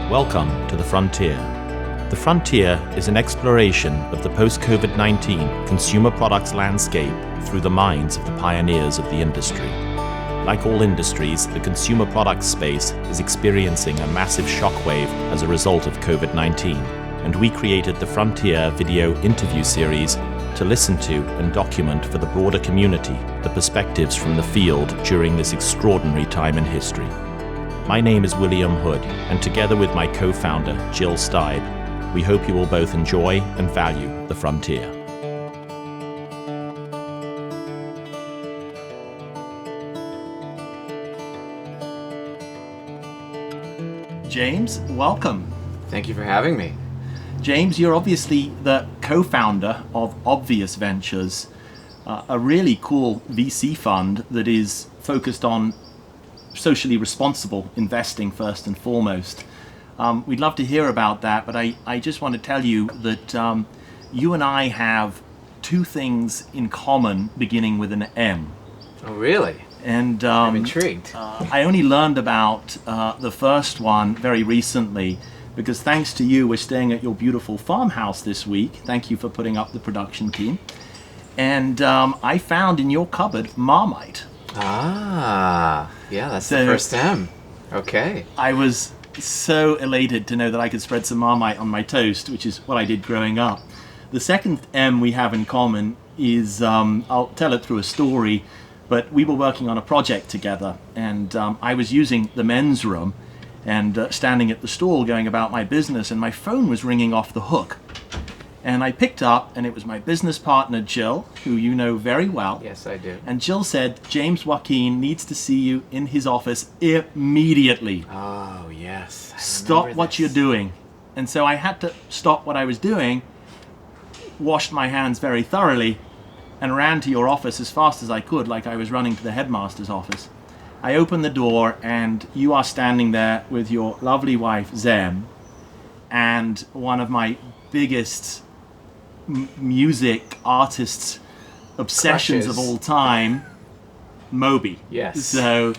Welcome to The Frontier. The Frontier is an exploration of the post-COVID-19 consumer products landscape through the minds of the pioneers of the industry. Like all industries, the consumer products space is experiencing a massive shockwave as a result of COVID-19, and we created the Frontier video interview series to listen to and document for the broader community the perspectives from the field during this extraordinary time in history. My name is William Hood, and together with my co-founder, Jill Steib, we hope you will both enjoy and value the Frontier. James, welcome. Thank you for having me. James, you're obviously the co-founder of Obvious Ventures, a really cool VC fund that is focused on socially responsible investing first and foremost. We'd love to hear about that, but I just want to tell you that you and I have two things in common beginning with an M. Oh, really? And I'm intrigued. I only learned about the first one very recently because thanks to you, we're staying at your beautiful farmhouse this week. Thank you for putting up the production team. And I found in your cupboard Marmite. Ah, yeah, that's the first M. Okay. I was so elated to know that I could spread some Marmite on my toast, which is what I did growing up. The second M we have in common is, I'll tell it through a story, but we were working on a project together, and I was using the men's room and standing at the stall going about my business, and my phone was ringing off the hook. And I picked up, and it was my business partner, Jill, who you know very well. Yes, I do. And Jill said, James Joaquin needs to see you in his office immediately. Oh, yes. Stop what you're doing. And so I had to stop what I was doing, washed my hands very thoroughly, and ran to your office as fast as I could, like I was running to the headmaster's office. I opened the door, and you are standing there with your lovely wife, Zem, and one of my biggest music artists' obsessions of all time, Moby. Yes. So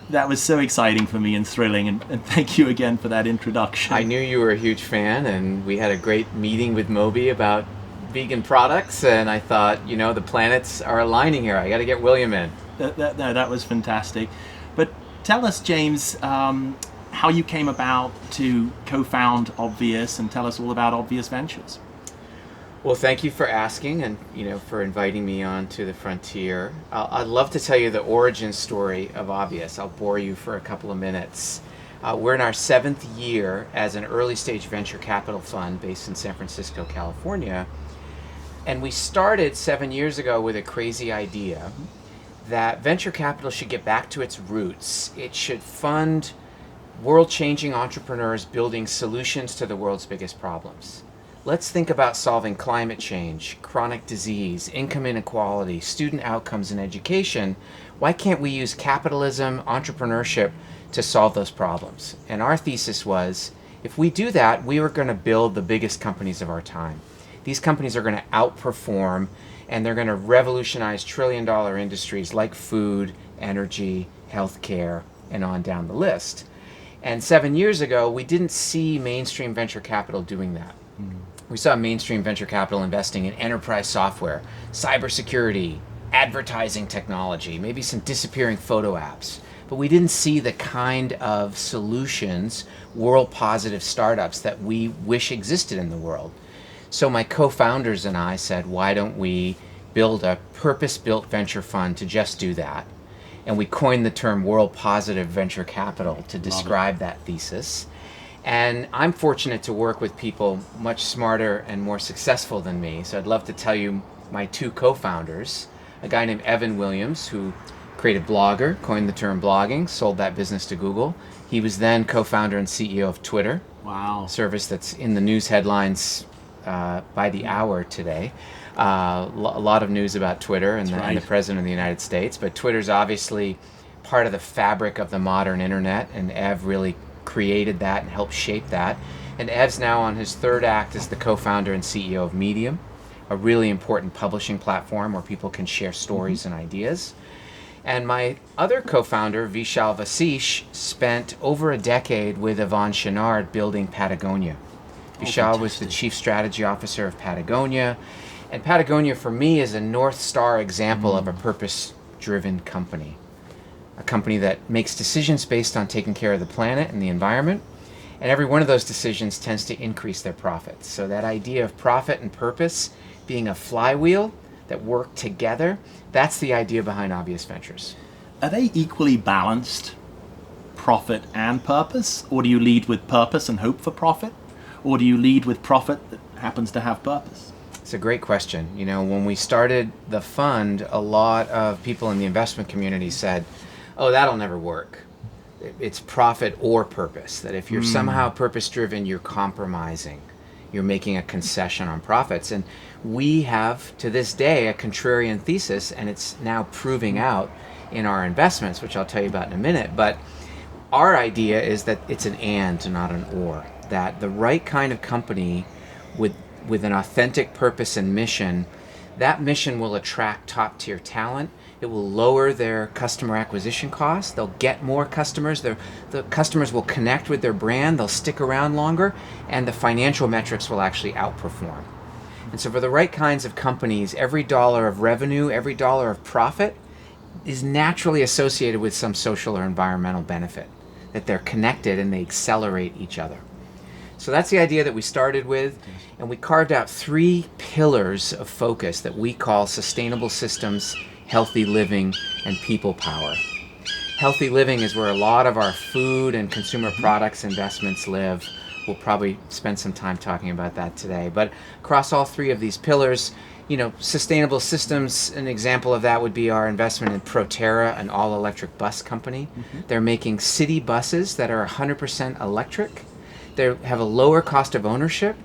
that was so exciting for me and thrilling, and thank you again for that introduction. I knew you were a huge fan, and we had a great meeting with Moby about vegan products, and I thought, you know, the planets are aligning here. I got to get William in. That was fantastic. But tell us, James, how you came about to co-found Obvious, and tell us all about Obvious Ventures. Well, thank you for asking and, you know, for inviting me on to the Frontier. I'd love to tell you the origin story of Obvious. I'll bore you for a couple of minutes. We're in our 7th year as an early stage venture capital fund based in San Francisco, California. And we started 7 years ago with a crazy idea that venture capital should get back to its roots. It should fund world-changing entrepreneurs building solutions to the world's biggest problems. Let's think about solving climate change, chronic disease, income inequality, student outcomes in education. Why can't we use capitalism, entrepreneurship to solve those problems? And our thesis was, if we do that, we were going to build the biggest companies of our time. These companies are going to outperform, and they're going to revolutionize trillion-dollar industries like food, energy, healthcare, and on down the list. And 7 years ago, we didn't see mainstream venture capital doing that. We saw mainstream venture capital investing in enterprise software, cybersecurity, advertising technology, maybe some disappearing photo apps. But we didn't see the kind of solutions, world-positive startups that we wish existed in the world. So my co-founders and I said, why don't we build a purpose-built venture fund to just do that? And we coined the term world-positive venture capital to describe that thesis. And I'm fortunate to work with people much smarter and more successful than me. So I'd love to tell you my two co-founders, a guy named Evan Williams, who created Blogger, coined the term blogging, sold that business to Google. He was then co-founder and CEO of Twitter. Wow. A service that's in the news headlines by the hour today. A lot of news about Twitter and the President of the United States. But Twitter's obviously part of the fabric of the modern internet, and Ev really created that and helped shape that. And Ev's now on his third act as the co-founder and CEO of Medium, a really important publishing platform where people can share stories and ideas. And my other co-founder, Vishal Vasish, spent over a decade with Yvon Chouinard building Patagonia. Vishal was the chief strategy officer of Patagonia. And Patagonia, for me, is a North Star example of a purpose-driven company. A company that makes decisions based on taking care of the planet and the environment. And every one of those decisions tends to increase their profits. So that idea of profit and purpose being a flywheel that work together, that's the idea behind Obvious Ventures. Are they equally balanced, profit and purpose? Or do you lead with purpose and hope for profit? Or do you lead with profit that happens to have purpose? It's a great question. You know, when we started the fund, a lot of people in the investment community said, oh, that'll never work. It's profit or purpose. That if you're somehow purpose-driven, you're compromising. You're making a concession on profits. And we have, to this day, a contrarian thesis, and it's now proving out in our investments, which I'll tell you about in a minute. But our idea is that it's an and, not an or. That the right kind of company with an authentic purpose and mission, that mission will attract top-tier talent. It will lower their customer acquisition costs. They'll get more customers. The customers will connect with their brand. They'll stick around longer. And the financial metrics will actually outperform. And so for the right kinds of companies, every dollar of revenue, every dollar of profit is naturally associated with some social or environmental benefit. That they're connected and they accelerate each other. So that's the idea that we started with. And we carved out 3 pillars of focus that we call sustainable systems, healthy living, and people power. Healthy living is where a lot of our food and consumer products investments live. We'll probably spend some time talking about that today. But across all 3 of these pillars, you know, sustainable systems, an example of that would be our investment in Proterra, an all-electric bus company. They're making city buses that are 100% electric. They have a lower cost of ownership.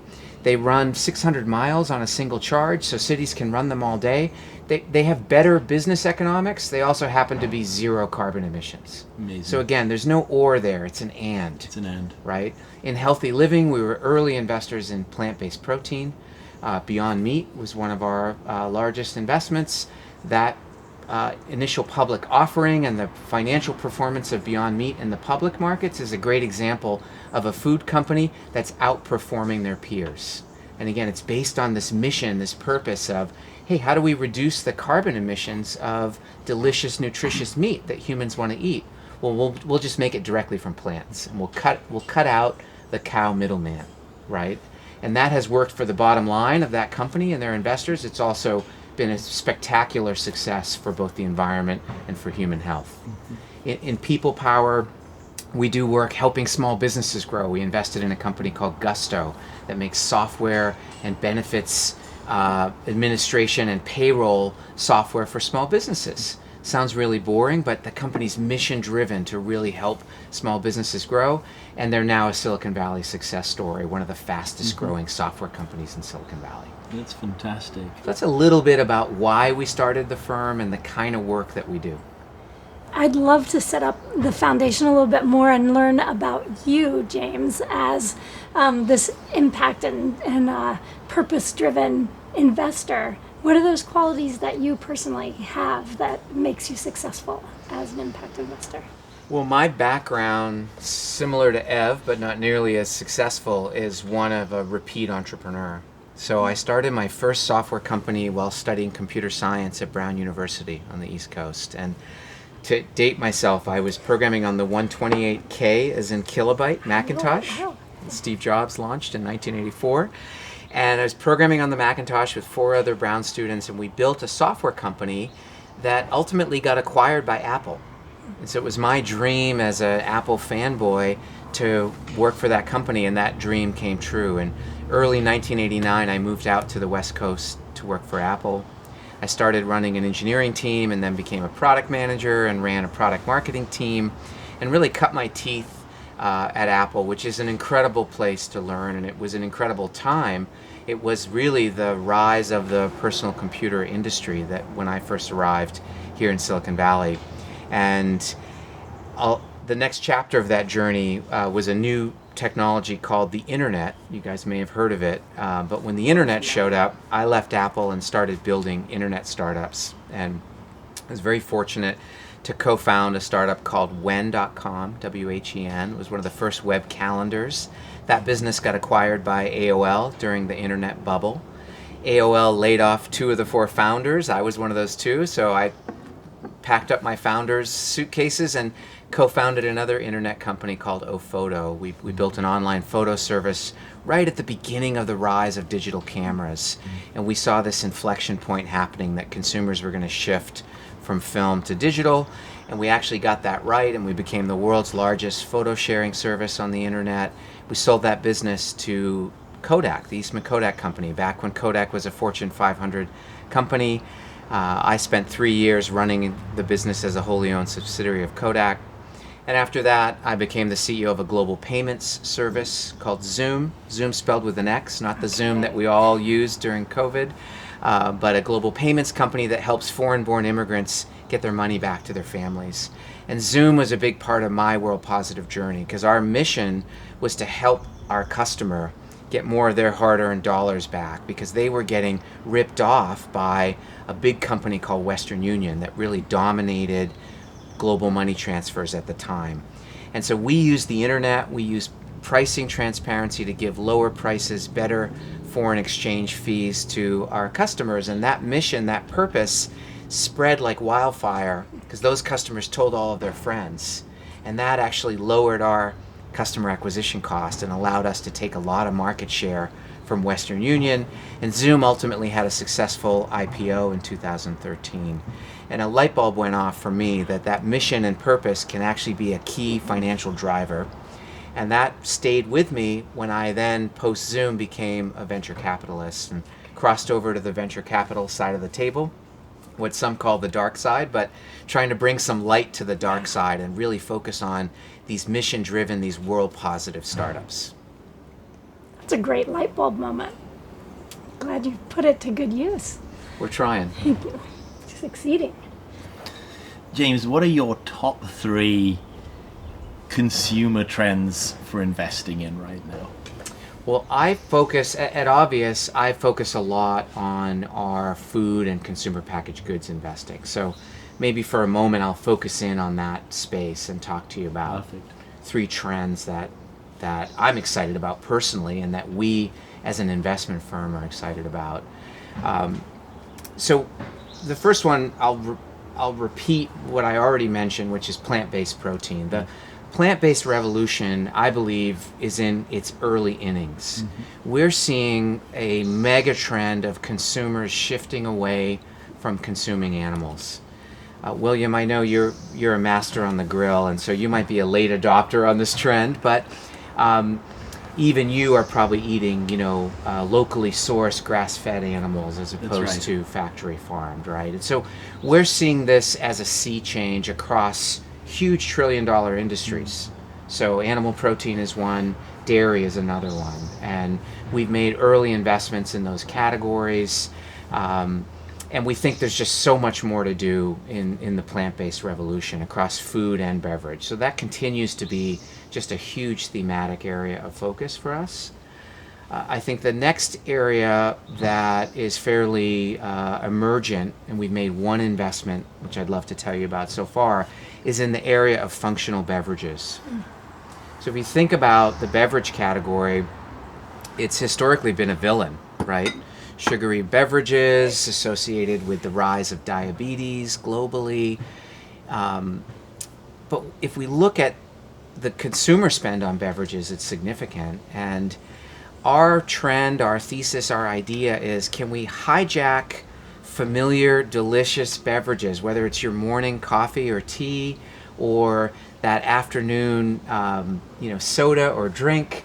They run 600 miles on a single charge, so cities can run them all day. They have better business economics. They also happen to be zero carbon emissions. Amazing. So again, there's no or there. It's an and. It's an and. Right? In healthy living, we were early investors in plant-based protein. Beyond Meat was one of our largest investments. That initial public offering and the financial performance of Beyond Meat in the public markets is a great example of a food company that's outperforming their peers. And again, it's based on this mission, this purpose of, hey, how do we reduce the carbon emissions of delicious, nutritious meat that humans want to eat? Well, we'll just make it directly from plants, and we'll cut out the cow middleman, right? And that has worked for the bottom line of that company and their investors. It's also been a spectacular success for both the environment and for human health. In people power, we do work helping small businesses grow. We invested in a company called Gusto that makes software and benefits administration and payroll software for small businesses. Sounds really boring, but the company's mission driven to really help small businesses grow, and they're now a Silicon Valley success story, one of the fastest growing software companies in Silicon Valley. That's fantastic. So that's a little bit about why we started the firm and the kind of work that we do. I'd love to set up the foundation a little bit more and learn about you, James, as this impact and purpose-driven investor. What are those qualities that you personally have that makes you successful as an impact investor? Well, my background, similar to Ev, but not nearly as successful, is one of a repeat entrepreneur. So I started my first software company while studying computer science at Brown University on the East Coast. And to date myself, I was programming on the 128K, as in kilobyte, Macintosh. Oh, wow. Steve Jobs launched in 1984. And I was programming on the Macintosh with 4 other Brown students, and we built a software company that ultimately got acquired by Apple. And so it was my dream as an Apple fanboy to work for that company, and that dream came true. In early 1989, I moved out to the West Coast to work for Apple. I started running an engineering team and then became a product manager and ran a product marketing team and really cut my teeth at Apple, which is an incredible place to learn, and it was an incredible time. It was really the rise of the personal computer industry that when I first arrived here in Silicon Valley. And the next chapter of that journey was a new technology called the internet. You guys may have heard of it, but when the internet showed up, I left Apple and started building internet startups. And I was very fortunate to co-found a startup called When.com, W-H-E-N. It was one of the first web calendars. That business got acquired by AOL during the internet bubble. AOL laid off 2 of the 4 founders. I was one of those 2, so I packed up my founders' suitcases and co-founded another internet company called Ophoto. We built an online photo service right at the beginning of the rise of digital cameras. And we saw this inflection point happening that consumers were going to shift from film to digital. And we actually got that right, and we became the world's largest photo sharing service on the internet. We sold that business to Kodak, the Eastman Kodak company, back when Kodak was a Fortune 500 company. I spent 3 years running the business as a wholly owned subsidiary of Kodak. And after that, I became the CEO of a global payments service called Zoom. Zoom spelled with an X, not the Zoom that we all used during COVID, but a global payments company that helps foreign-born immigrants get their money back to their families. And Zoom was a big part of my World Positive journey, because our mission was to help our customer get more of their hard-earned dollars back, because they were getting ripped off by a big company called Western Union that really dominated global money transfers at the time. And so we use the internet, we use pricing transparency to give lower prices, better foreign exchange fees to our customers. And that mission, that purpose, spread like wildfire, because those customers told all of their friends. And that actually lowered our customer acquisition cost and allowed us to take a lot of market share from Western Union. And Zoom ultimately had a successful IPO in 2013. And a light bulb went off for me that mission and purpose can actually be a key financial driver. And that stayed with me when I then, post-Zoom, became a venture capitalist and crossed over to the venture capital side of the table, what some call the dark side, but trying to bring some light to the dark side and really focus on these mission-driven, these world-positive startups. That's a great light bulb moment. Glad you put it to good use. We're trying. Succeeding. James, what are your top 3 consumer trends for investing in right now? Well, I focus, at Obvious, I focus a lot on our food and consumer packaged goods investing. So maybe for a moment I'll focus in on that space and talk to you about Perfect. 3 trends that I'm excited about personally, and that we as an investment firm are excited about. So the first one, I'll repeat what I already mentioned, which is plant-based protein. The plant-based revolution, I believe, is in its early innings. We're seeing a mega trend of consumers shifting away from consuming animals. William, I know you're a master on the grill, and so you might be a late adopter on this trend, but even you are probably eating, locally sourced grass-fed animals as opposed to factory farmed, right? And so we're seeing this as a sea change across huge trillion-dollar industries. So animal protein is one, dairy is another one, and we've made early investments in those categories. And we think there's just so much more to do in the plant-based revolution across food and beverage. So that continues to be just a huge thematic area of focus for us. I think the next area that is fairly emergent, and we've made one investment, which I'd love to tell you about so far, is in the area of functional beverages. So if you think about the beverage category, it's historically been a villain, right? Sugary beverages associated with the rise of diabetes globally. But if we look at the consumer spend on beverages, it's significant. And our trend, our thesis, our idea is, can we hijack familiar, delicious beverages, whether it's your morning coffee or tea, or that afternoon soda or drink,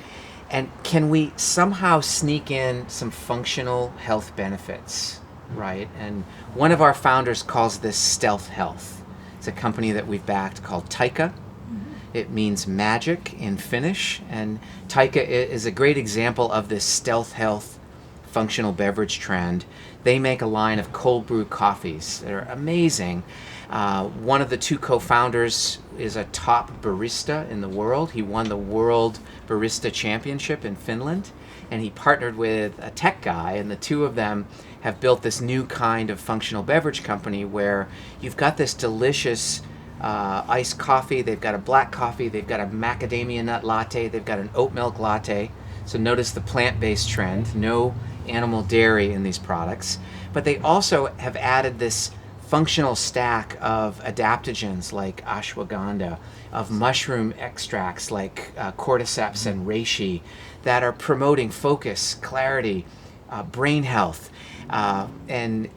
and can we somehow sneak in some functional health benefits, right? And one of our founders calls this stealth health. It's a company that we've backed called Taika. It means magic in Finnish, and Taika is a great example of this stealth health functional beverage trend. They make a line of cold brew coffees that are amazing. One of the 2 co-founders is a top barista in the world. He won the World Barista Championship in Finland, and he partnered with a tech guy, and the 2 of them have built this new kind of functional beverage company where you've got this delicious iced coffee, they've got a black coffee, they've got a macadamia nut latte, they've got an oat milk latte. So notice the plant-based trend, no animal dairy in these products. But they also have added this functional stack of adaptogens like ashwagandha, of mushroom extracts like cordyceps and reishi that are promoting focus, clarity, brain health. And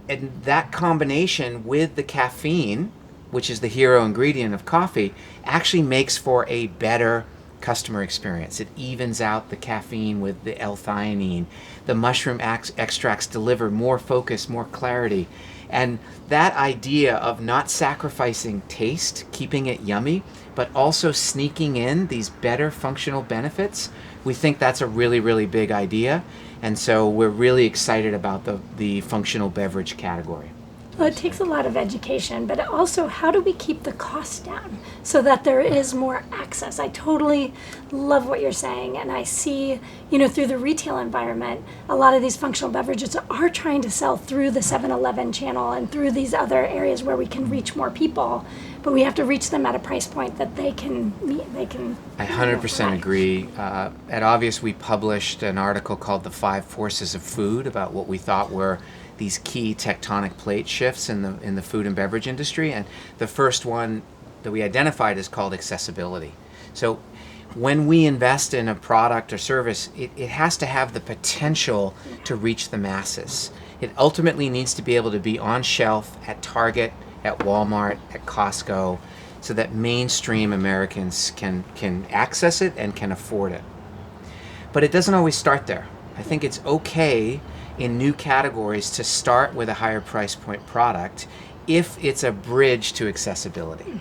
that combination with the caffeine, which is the hero ingredient of coffee, actually makes for a better customer experience. It evens out the caffeine with the L-theanine. The mushroom extracts deliver more focus, more clarity. And that idea of not sacrificing taste, keeping it yummy, but also sneaking in these better functional benefits, we think that's a really, really big idea. And so we're really excited about the functional beverage category. Well, it takes a lot of education, but also how do we keep the cost down so that there is more access? I totally love what you're saying, and I see, through the retail environment, a lot of these functional beverages are trying to sell through the 7-Eleven channel and through these other areas where we can reach more people, but we have to reach them at a price point that they can meet. I 100% agree. At Obvious, we published an article called "The 5 Forces of Food" about what we thought were these key tectonic plate shifts in the food and beverage industry, and the first one that we identified is called accessibility. So when we invest in a product or service, it has to have the potential to reach the masses. It ultimately needs to be able to be on shelf at Target, at Walmart, at Costco, so that mainstream Americans can access it and can afford it. But it doesn't always start there. I think it's okay in new categories to start with a higher price point product if it's a bridge to accessibility.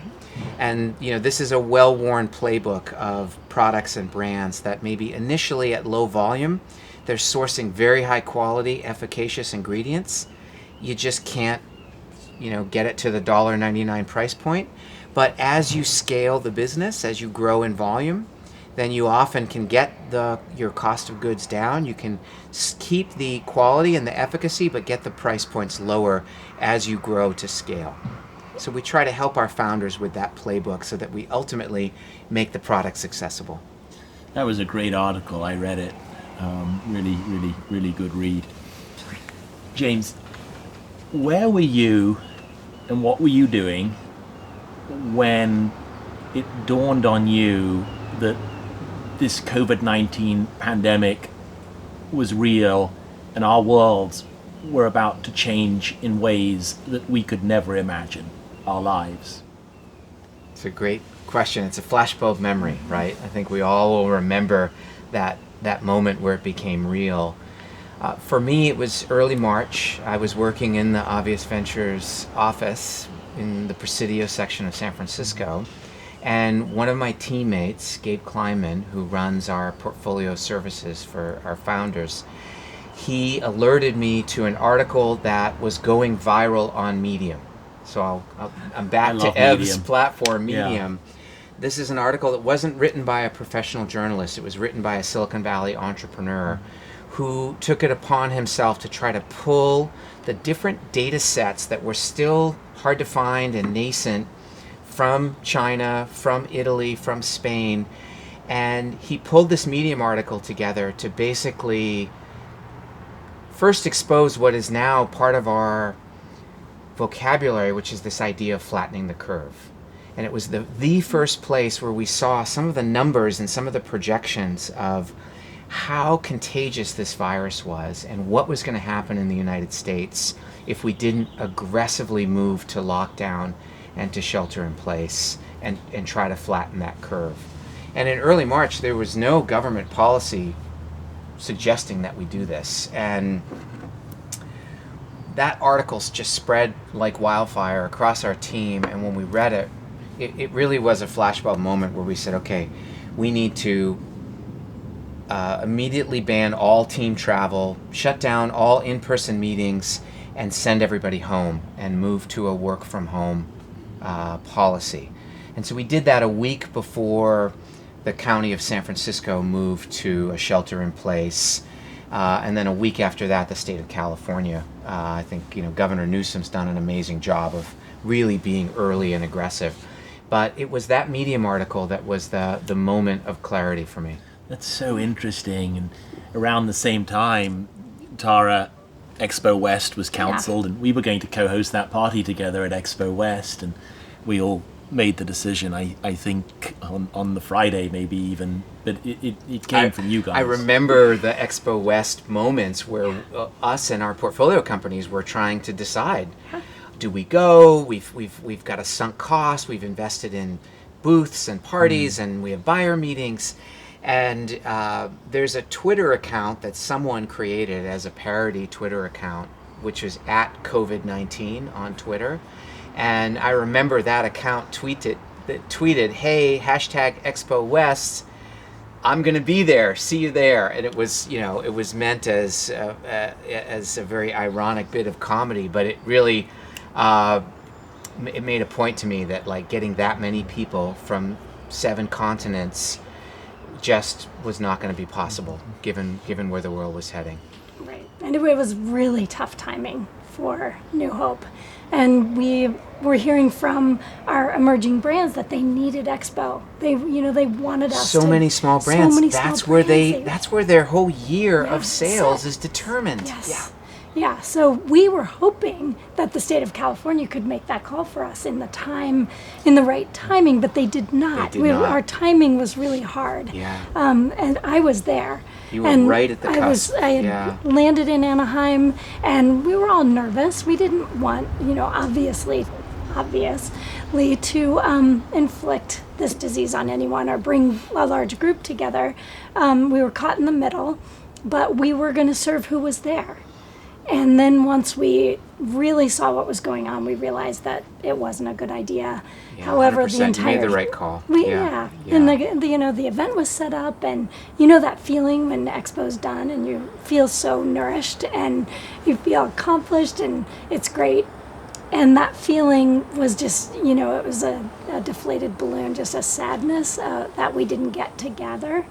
And this is a well-worn playbook of products and brands that maybe initially at low volume, they're sourcing very high quality, efficacious ingredients. You just can't get it to the $1.99 price point. But as you scale the business, as you grow in volume, then you often can get your cost of goods down. You can keep the quality and the efficacy, but get the price points lower as you grow to scale. So we try to help our founders with that playbook so that we ultimately make the products accessible. That was a great article. I read it. Really, really, really good read. James, where were you and what were you doing when it dawned on you that this COVID-19 pandemic was real and our worlds were about to change in ways that we could never imagine our lives? It's a great question. It's a flashbulb memory, right? I think we all will remember that moment where it became real. For me, it was early March. I was working in the Obvious Ventures office in the Presidio section of San Francisco. And one of my teammates, Gabe Kleinman, who runs our portfolio services for our founders, he alerted me to an article that was going viral on Medium. So I'm back to Ev's Medium. platform, Medium. Yeah. This is an article that wasn't written by a professional journalist. It was written by a Silicon Valley entrepreneur who took it upon himself to try to pull the different data sets that were still hard to find and nascent from China, from Italy, from Spain, and he pulled this Medium article together to basically first expose what is now part of our vocabulary, which is this idea of flattening the curve. And it was the first place where we saw some of the numbers and some of the projections of how contagious this virus was and what was going to happen in the United States if we didn't aggressively move to lockdown and to shelter in place and try to flatten that curve. And in early March, there was no government policy suggesting that we do this. And that article just spread like wildfire across our team. And when we read it, it really was a flashbulb moment where we said, okay, we need to immediately ban all team travel, shut down all in-person meetings, and send everybody home and move to a work from home policy. And so we did that a week before the county of San Francisco moved to a shelter in place. And then a week after that, the state of California. I think Governor Newsom's done an amazing job of really being early and aggressive. But it was that Medium article that was the moment of clarity for me. That's so interesting. And around the same time, Tara, Expo West was cancelled, and we were going to co-host that party together at Expo West, and we all made the decision, I think, on the Friday maybe even, but it came from you guys. I remember the Expo West moments where us and our portfolio companies were trying to decide, do we go? We've got a sunk cost, we've invested in booths and parties, and we have buyer meetings. And there's a Twitter account that someone created as a parody Twitter account, which is at COVID-19 on Twitter. And I remember that account tweeted, hey, hashtag Expo West, I'm going to be there, see you there. And it was, it was meant as a very ironic bit of comedy, but it really, it made a point to me that like getting that many people from 7 continents just was not going to be possible given where the world was heading. Right. And it was really tough timing for New Hope. And we were hearing from our emerging brands that they needed Expo. They wanted us so to, many small brands. So many that's small where brands. that's where their whole year of Yeah, sales set. is determined. Yes. Yeah, so we were hoping that the state of California could make that call for us in the right timing, but they did not. They did not. Our timing was really hard. Yeah. And I was there. You were and right at the cusp. I had landed in Anaheim, and we were all nervous. We didn't want, obviously to inflict this disease on anyone or bring a large group together. We were caught in the middle, but we were going to serve who was there. And then once we really saw what was going on, we realized that it wasn't a good idea. Yeah, However, 100%. the entire You made the right call. And the event was set up, and that feeling when Expo's done, and you feel so nourished, and you feel accomplished, and it's great. And that feeling was just, it was a deflated balloon, just a sadness that we didn't get to gather.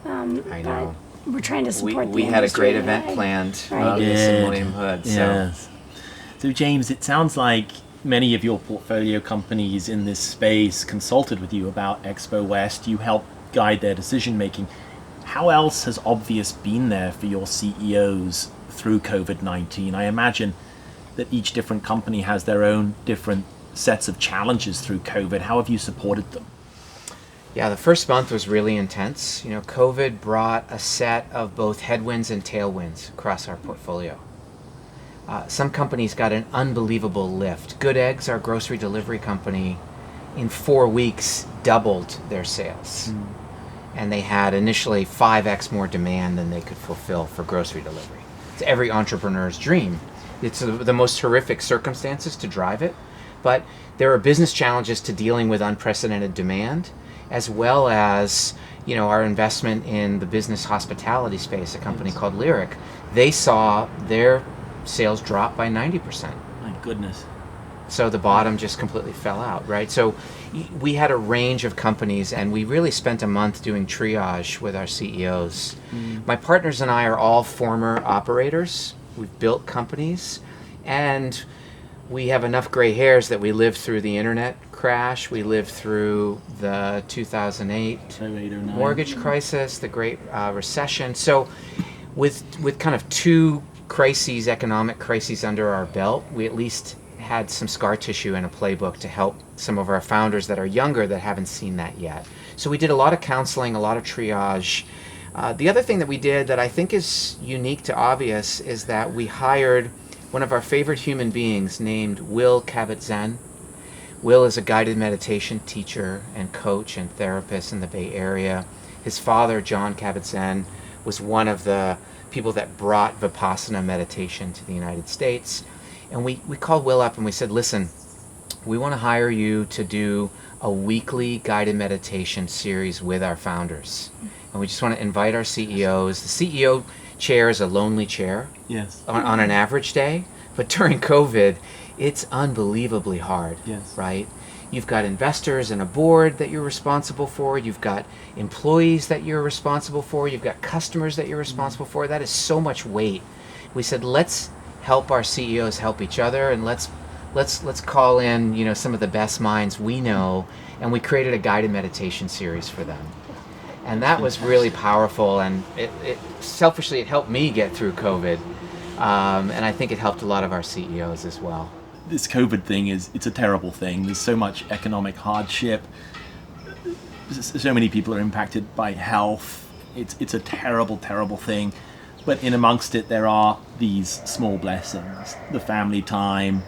I know. But we're trying to support We the had a industry great today. event planned, Right. August and William Hood. Yes. So James, it sounds like many of your portfolio companies in this space consulted with you about Expo West. You helped guide their decision making. How else has Obvious been there for your CEOs through COVID-19? I imagine that each different company has their own different sets of challenges through COVID. How have you supported them? Yeah, the first month was really intense. COVID brought a set of both headwinds and tailwinds across our portfolio. Some companies got an unbelievable lift. Good Eggs, our grocery delivery company, in 4 weeks doubled their sales. And they had initially 5x more demand than they could fulfill for grocery delivery. It's every entrepreneur's dream. It's the most horrific circumstances to drive it, but there are business challenges to dealing with unprecedented demand, as well as our investment in the business hospitality space, a company called Lyric. They saw their sales drop by 90%. My goodness. So the bottom just completely fell out, right? So we had a range of companies, and we really spent a month doing triage with our CEOs. My partners and I are all former operators. We've built companies, and we have enough gray hairs that we lived through the internet crash. We lived through the 2008 mortgage crisis, the Great Recession. So with kind of 2 economic crises under our belt, we at least had some scar tissue and a playbook to help some of our founders that are younger that haven't seen that yet. So we did a lot of counseling, a lot of triage. The other thing that we did that I think is unique to Obvious is that we hired one of our favorite human beings named Will Kabat-Zinn. Will is a guided meditation teacher and coach and therapist in the Bay Area. His father, John Kabat-Zinn, was one of the people that brought Vipassana meditation to the United States. And we called Will up and we said, listen, we want to hire you to do a weekly guided meditation series with our founders. And we just want to invite our CEOs. The CEO chair is a lonely chair. Yes. On an average day, but during COVID, it's unbelievably hard. Yes. Right? You've got investors and a board that you're responsible for. You've got employees that you're responsible for. You've got customers that you're responsible for. That is so much weight. We said, let's help our CEOs help each other, and let's let's call in, you know, some of the best minds we know, and we created a guided meditation series for them. And that was really powerful, and it selfishly, it helped me get through COVID, and I think it helped a lot of our CEOs as well. This COVID thing it's a terrible thing. There's so much economic hardship. So many people are impacted by health. It's a terrible, terrible thing. But in amongst it, there are these small blessings. The family time,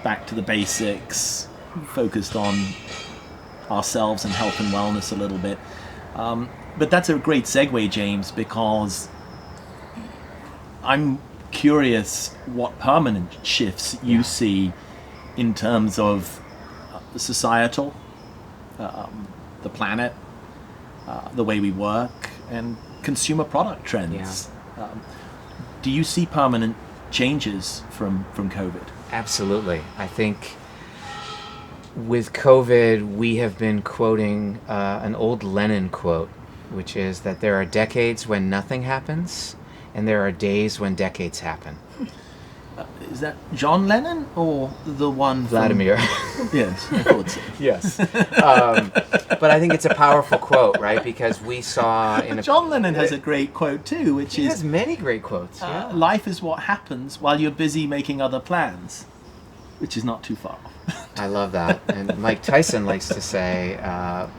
back to the basics, focused on ourselves and health and wellness a little bit. But that's a great segue, James, because I'm curious what permanent shifts you see in terms of the societal, the planet, the way we work, and consumer product trends. Do you see permanent changes from COVID? Absolutely. I think with COVID, we have been quoting an old Lenin quote, which is that there are decades when nothing happens, and there are days when decades happen. Is that John Lennon or the one Vladimir. Yes, I thought so. Yes. But I think it's a powerful quote, right? Because we saw in John Lennon has a great quote too, which he is, has many great quotes. life is what happens while you're busy making other plans, which is not too far off. I love that. And Mike Tyson likes to say,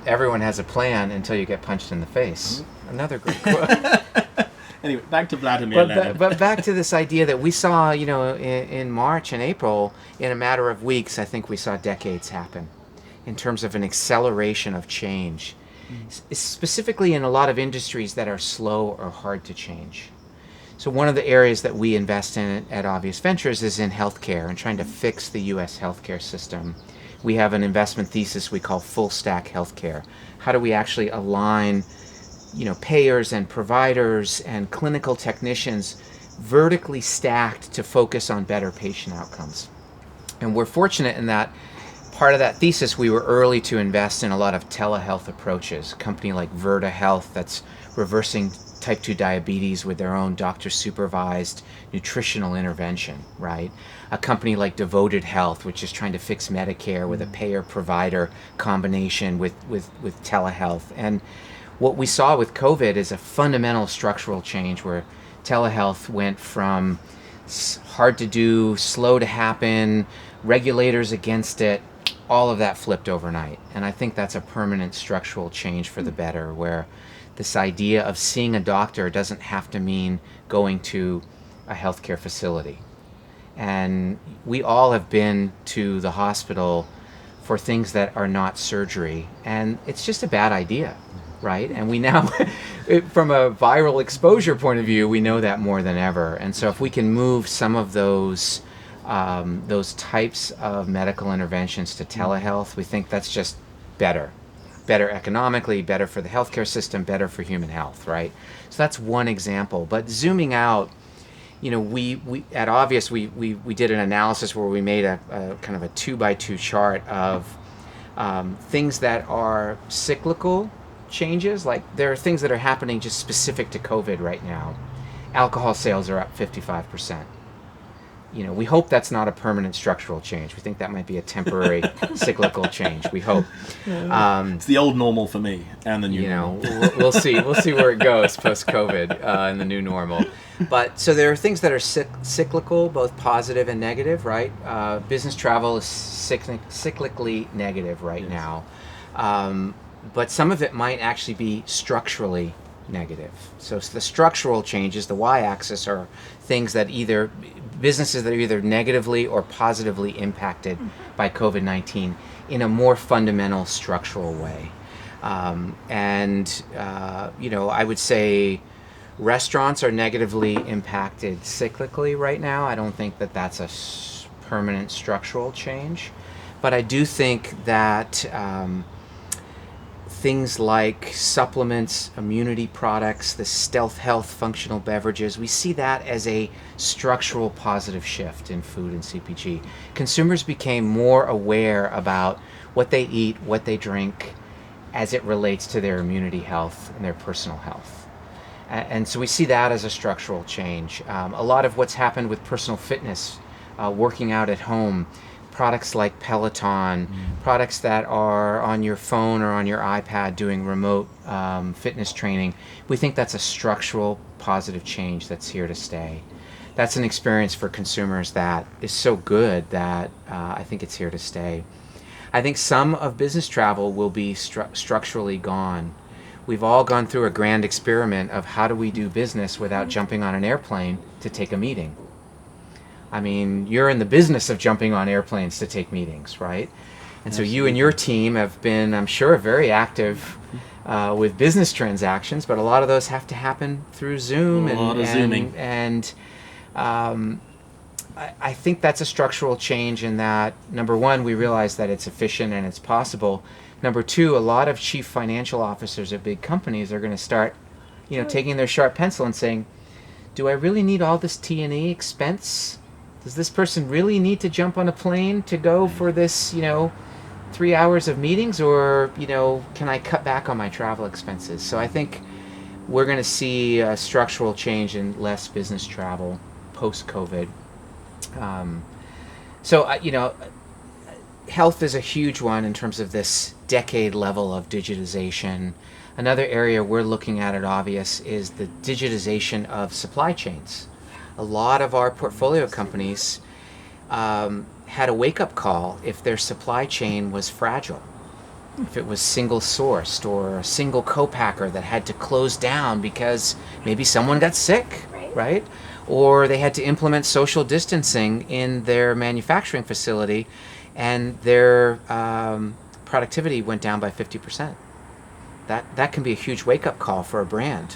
everyone has a plan until you get punched in the face. Another great quote. Anyway, back to Vladimir Lenin. But back to this idea that we saw, you know, in March and April, in a matter of weeks, I think we saw decades happen in terms of an acceleration of change, specifically in a lot of industries that are slow or hard to change. So one of the areas that we invest in at Obvious Ventures is in healthcare and trying to fix the U.S. healthcare system. We have an investment thesis we call full stack healthcare. How do we actually align, you know, payers and providers and clinical technicians vertically stacked to focus on better patient outcomes? And we're fortunate in that part of that thesis, we were early to invest in a lot of telehealth approaches. A company like Virta Health that's reversing type 2 diabetes with their own doctor-supervised nutritional intervention, right? A company like Devoted Health, which is trying to fix Medicare with a payer-provider combination with telehealth. And what we saw with COVID is a fundamental structural change where telehealth went from hard to do, slow to happen, regulators against it, all of that flipped overnight. And I think that's a permanent structural change for the better, where this idea of seeing a doctor doesn't have to mean going to a healthcare facility. And we all have been to the hospital for things that are not surgery, and it's just a bad idea, right? And we now, from a viral exposure point of view, we know that more than ever. And so if we can move some of those types of medical interventions to telehealth, we think that's just better economically, better for the healthcare system, better for human health, right? So that's one example. But zooming out, you know, we at Obvious, we did an analysis where we made a kind of a 2x2 chart of things that are cyclical changes. Like there are things that are happening just specific to COVID right now. Alcohol sales are up 55%. You know, we hope that's not a permanent structural change. We think that might be a temporary cyclical change. We hope. It's the old normal for me and the new normal. We'll see. We'll see where it goes post-COVID and the new normal. But so there are things that are cyclical, both positive and negative, right? Business travel is cyclically negative right now. But some of it might actually be structurally negative. So the structural changes, the y-axis, are things that businesses that are either negatively or positively impacted by COVID-19 in a more fundamental structural way. You know, I would say restaurants are negatively impacted cyclically right now. I don't think that that's a permanent structural change. But I do think that things like supplements, immunity products, the stealth health functional beverages, we see that as a structural positive shift in food and CPG. Consumers became more aware about what they eat, what they drink, as it relates to their immunity health and their personal health. And so we see that as a structural change. A lot of what's happened with personal fitness, working out at home, products like Peloton, products that are on your phone or on your iPad doing remote fitness training. We think that's a structural positive change that's here to stay. That's an experience for consumers that is so good that I think it's here to stay. I think some of business travel will be structurally gone. We've all gone through a grand experiment of how do we do business without jumping on an airplane to take a meeting. I mean, you're in the business of jumping on airplanes to take meetings, right? And so you and your team have been, I'm sure, very active with business transactions, but a lot of those have to happen through Zoom. A lot of Zooming. And I think that's a structural change in that, number one, we realize that it's efficient and it's possible. Number two, a lot of chief financial officers at big companies are going to start, taking their sharp pencil and saying, do I really need all this T&E expense? Does this person really need to jump on a plane to go for this, 3 hours of meetings, or, can I cut back on my travel expenses? So I think we're going to see a structural change in less business travel post-COVID. Health is a huge one in terms of this decade level of digitization. Another area we're looking at Obvious is the digitization of supply chains. A lot of our portfolio companies had a wake-up call if their supply chain was fragile, if it was single-sourced or a single co-packer that had to close down because maybe someone got sick, right? Or they had to implement social distancing in their manufacturing facility and their productivity went down by 50%. That can be a huge wake-up call for a brand,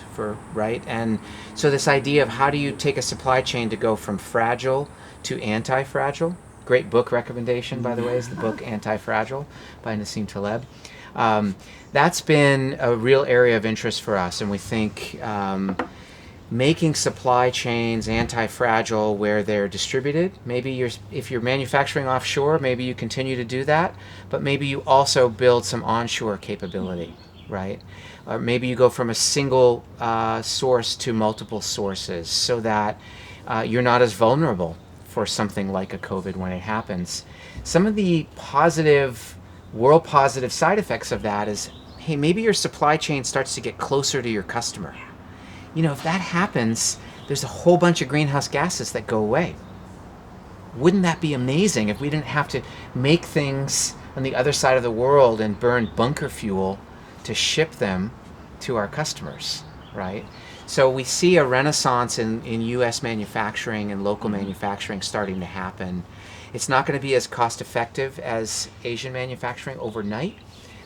right? And so this idea of how do you take a supply chain to go from fragile to anti-fragile. Great book recommendation, by the way, is the book Anti-Fragile by Nassim Taleb. That's been a real area of interest for us, and we think making supply chains anti-fragile where they're distributed. Maybe if you're manufacturing offshore, maybe you continue to do that, but maybe you also build some onshore capability. Right? Or maybe you go from a single source to multiple sources so that you're not as vulnerable for something like a COVID when it happens. Some of the world positive side effects of that is, hey, maybe your supply chain starts to get closer to your customer. If that happens, there's a whole bunch of greenhouse gases that go away. Wouldn't that be amazing if we didn't have to make things on the other side of the world and burn bunker fuel to ship them to our customers, right? So we see a renaissance in U.S. manufacturing and local manufacturing starting to happen. It's not going to be as cost effective as Asian manufacturing overnight,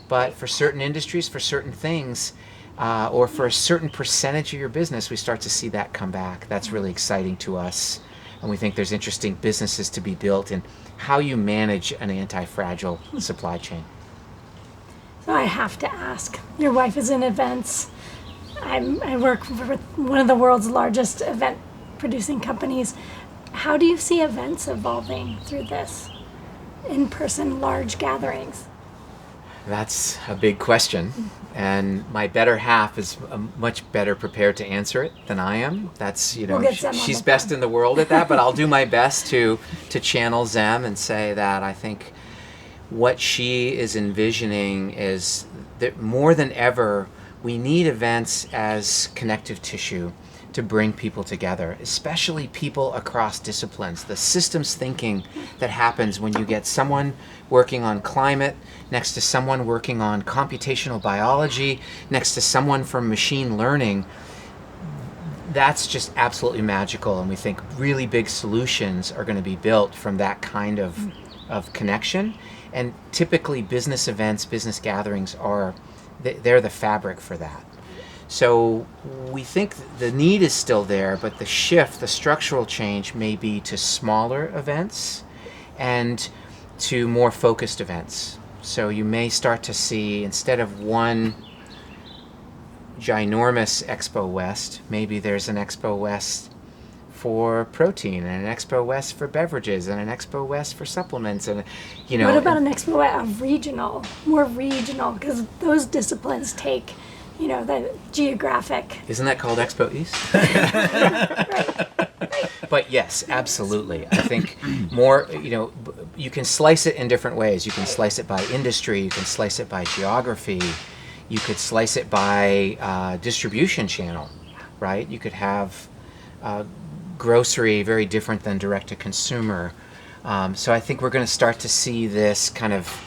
but for certain industries, for certain things, or for a certain percentage of your business, we start to see that come back. That's really exciting to us. And we think there's interesting businesses to be built in how you manage an anti-fragile supply chain. So I have to ask, your wife is in events. I work for one of the world's largest event producing companies. How do you see events evolving through this? In-person large gatherings? That's a big question. And my better half is much better prepared to answer it than I am. That's, We'll get Zem on she's the best phone. in the world at that, but I'll do my best to channel Zem and say that I think what she is envisioning is that more than ever, we need events as connective tissue to bring people together, especially people across disciplines. The systems thinking that happens when you get someone working on climate next to someone working on computational biology, next to someone from machine learning, that's just absolutely magical. And we think really big solutions are going to be built from that kind of connection. And typically business events, business gatherings they're the fabric for that. So we think the need is still there, but the shift, the structural change may be to smaller events and to more focused events. So you may start to see, instead of one ginormous Expo West, maybe there's an Expo West for protein and an Expo West for beverages and an Expo West for supplements, and What about an Expo of more regional, because those disciplines take, the geographic. Isn't that called Expo East? But yes, absolutely. I think more, you can slice it in different ways. You can slice it by industry, you can slice it by geography, you could slice it by distribution channel, right? You could have grocery very different than direct to consumer. So I think we're going to start to see this kind of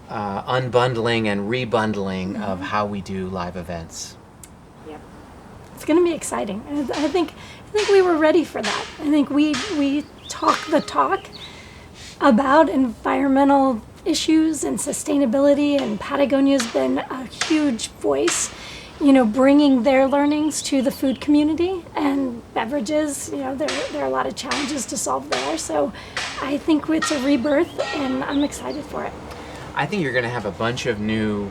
unbundling and rebundling of how we do live events. Yep. It's going to be exciting. And I think we were ready for that. I think we talk the talk about environmental issues and sustainability, and Patagonia's been a huge voice, bringing their learnings to the food community and beverages. There are a lot of challenges to solve there. So I think it's a rebirth, and I'm excited for it. I think you're going to have a bunch of New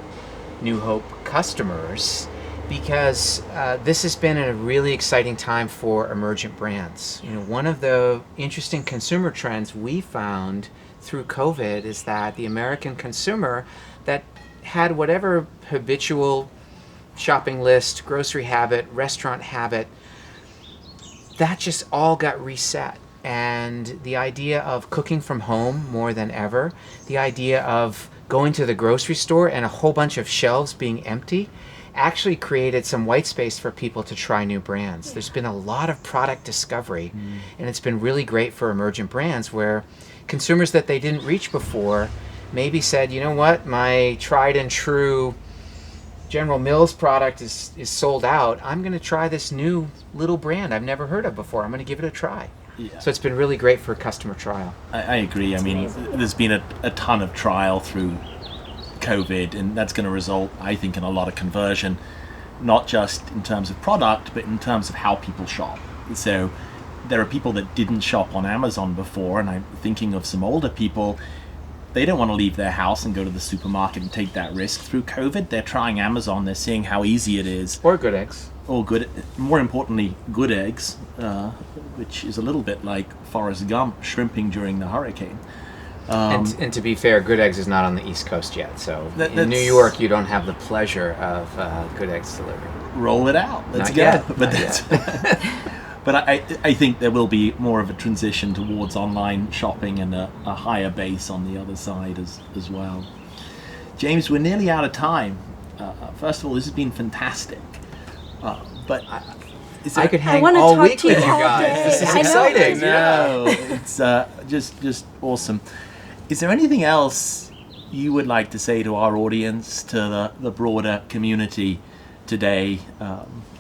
Hope customers because this has been a really exciting time for emergent brands. One of the interesting consumer trends we found through COVID is that the American consumer that had whatever habitual shopping list, grocery habit, restaurant habit, that just all got reset. And the idea of cooking from home more than ever, the idea of going to the grocery store and a whole bunch of shelves being empty actually created some white space for people to try new brands. There's been a lot of product discovery, and it's been really great for emergent brands where consumers that they didn't reach before maybe said, you know what, my tried and true General Mills product is sold out. I'm going to try this new little brand I've never heard of before. I'm going to give it a try. Yeah. So it's been really great for customer trial. I agree. There's been a ton of trial through COVID, and that's going to result, I think, in a lot of conversion, not just in terms of product, but in terms of how people shop. So there are people that didn't shop on Amazon before, and I'm thinking of some older people. They don't want to leave their house and go to the supermarket and take that risk. Through COVID, they're trying Amazon. They're seeing how easy it is. Or good eggs. Or more importantly, good eggs, which is a little bit like Forrest Gump shrimping during the hurricane. And to be fair, good eggs is not on the East Coast yet. So in New York, you don't have the pleasure of good eggs delivery. Roll it out. Let's Not go. yet. But Not that's. yet. But I think there will be more of a transition towards online shopping and a higher base on the other side as well. James, we're nearly out of time. First of all, this has been fantastic. But I could hang wanna all talk week to with you you all guys. day. This is I know. exciting. No, it's just awesome. Is there anything else you would like to say to our audience, to the broader community today,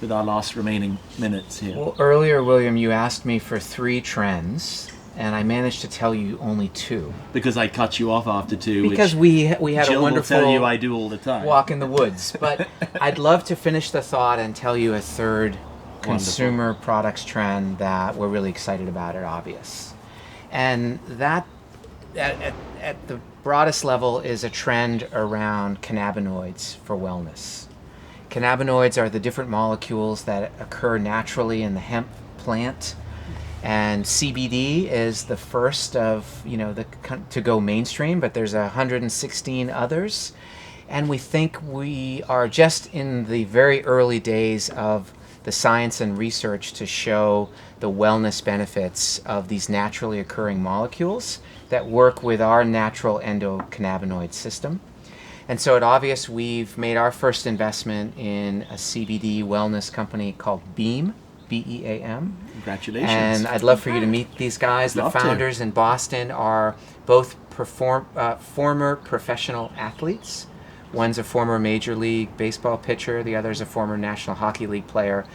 with our last remaining minutes here? Well, earlier, William, you asked me for 3 trends, and I managed to tell you only 2. Because I cut you off after 2. Because which we had Jill a wonderful will tell you I do all the time. walk in the woods. But I'd love to finish the thought and tell you a third consumer products trend that we're really excited about at Obvious. And that, at the broadest level, is a trend around cannabinoids for wellness. Cannabinoids are the different molecules that occur naturally in the hemp plant. And CBD is the first of, to go mainstream, but there's 116 others. And we think we are just in the very early days of the science and research to show the wellness benefits of these naturally occurring molecules that work with our natural endocannabinoid system. And so at Obvious, we've made our first investment in a CBD wellness company called Beam, B-E-A-M. Congratulations. And I'd love for you to meet these guys. The founders in Boston are both former professional athletes. One's a former Major League Baseball pitcher, the other's a former National Hockey League player.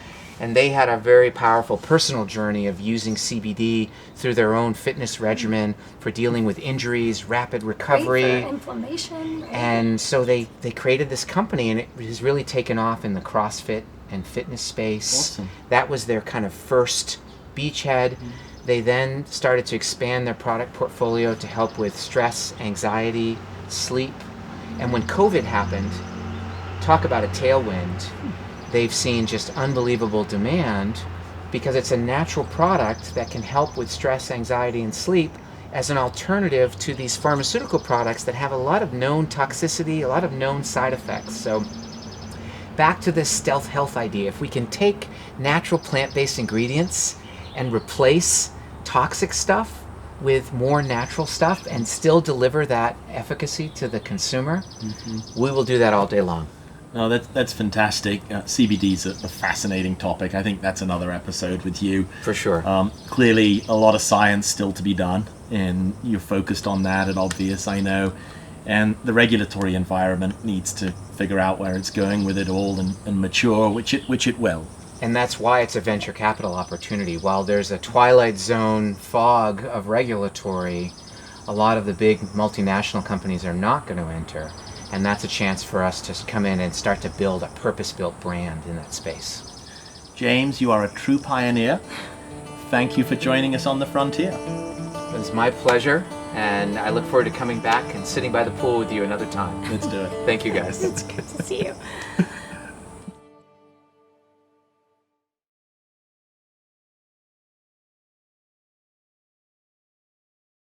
And they had a very powerful personal journey of using CBD through their own fitness regimen for dealing with injuries, rapid recovery. Great for inflammation. Right? And so they created this company, and it has really taken off in the CrossFit and fitness space. Awesome. That was their kind of first beachhead. They then started to expand their product portfolio to help with stress, anxiety, sleep. And when COVID happened, talk about a tailwind, they've seen just unbelievable demand because it's a natural product that can help with stress, anxiety, and sleep as an alternative to these pharmaceutical products that have a lot of known toxicity, a lot of known side effects. So back to this stealth health idea, if we can take natural plant-based ingredients and replace toxic stuff with more natural stuff and still deliver that efficacy to the consumer, we will do that all day long. No, that's fantastic. CBD is a fascinating topic. I think that's another episode with you. For sure. Clearly, a lot of science still to be done, and you're focused on that at Obvious, I know. And the regulatory environment needs to figure out where it's going with it all and mature, which it will. And that's why it's a venture capital opportunity. While there's a twilight zone fog of regulatory, a lot of the big multinational companies are not going to enter. And that's a chance for us to come in and start to build a purpose-built brand in that space. James, you are a true pioneer. Thank you for joining us on the frontier. It was my pleasure, and I look forward to coming back and sitting by the pool with you another time. Let's do it. Thank you, guys. It's good to see you.